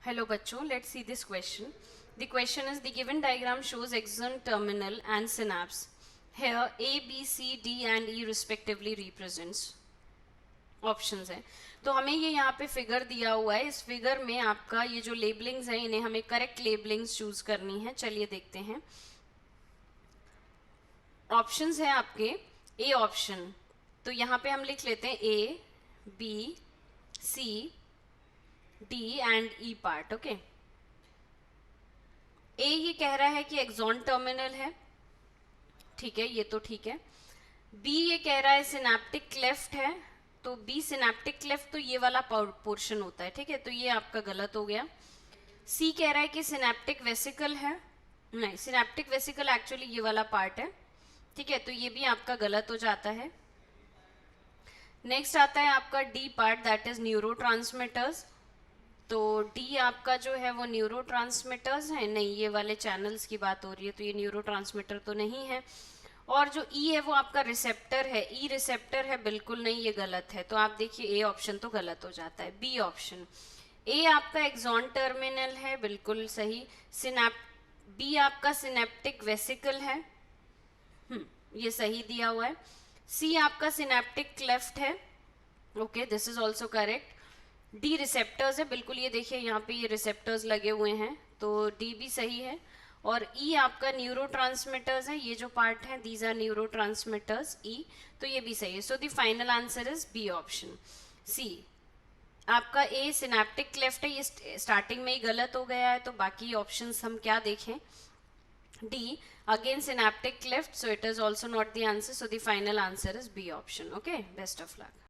Hello bachcho, let's see this question. The question is the given diagram shows axon terminal and synapse. Here A, B, C, D and E respectively represents. Options हैं. तो हमें ये यहाँ पे figure दिया हुआ है. इस फिगर में आपका ये जो लेबलिंग्स हैं इन्हें हमें करेक्ट लेबलिंग्स चूज करनी है. चलिए देखते हैं. ऑप्शंस हैं आपके ए ऑप्शन, तो यहाँ पे हम लिख लेते हैं A, B, C, D and E part. Okay, A ये कह रहा है कि एक्सॉन टर्मिनल है. ठीक है, ये तो ठीक है. बी ये कह रहा है सिनेप्टिक क्लेफ्ट है. तो बी सिनेप्टिक क्लेफ्ट तो ये वाला पोर्शन होता है. ठीक है, तो ये आपका गलत हो गया. सी कह रहा है कि सिनेप्टिक वेसिकल है. नहीं, सिनेप्टिक वेसिकल एक्चुअली ये वाला पार्ट है. ठीक है, तो ये भी आपका गलत हो जाता है. नेक्स्ट आता है आपका D part, that is neurotransmitters. तो डी आपका जो है वो न्यूरोट्रांसमीटर्स है. नहीं, ये वाले चैनल्स की बात हो रही है, तो ये न्यूरोट्रांसमीटर तो नहीं है. और जो ई है वो आपका रिसेप्टर है. ई रिसेप्टर है, बिल्कुल नहीं, ये गलत है. तो आप देखिए ए ऑप्शन तो गलत हो जाता है. बी ऑप्शन, ए आपका एक्सॉन टर्मिनल है, बिल्कुल सही. बी आपका सिनेप्टिक वेसिकल है, ये सही दिया हुआ है. सी आपका सिनेप्टिक क्लेफ्ट है. Okay, this is also correct. D receptors है, बिल्कुल, ये देखिए यहाँ पे ये रिसेप्टर्स लगे हुए हैं, तो डी भी सही है. और ई आपका न्यूरोट्रांसमीटर्स है, ये जो पार्ट है दीज आर न्यूरोट्रांसमीटर्स, ई, तो ये भी सही है. So the final answer is B option. C आपका ए सिनेप्टिक क्लेफ्ट है, ये स्टार्टिंग में ही गलत हो गया है, तो बाकी ऑप्शंस हम क्या देखें. D again synaptic cleft, so it is also not the answer, so the final answer is B option. Okay, best of luck.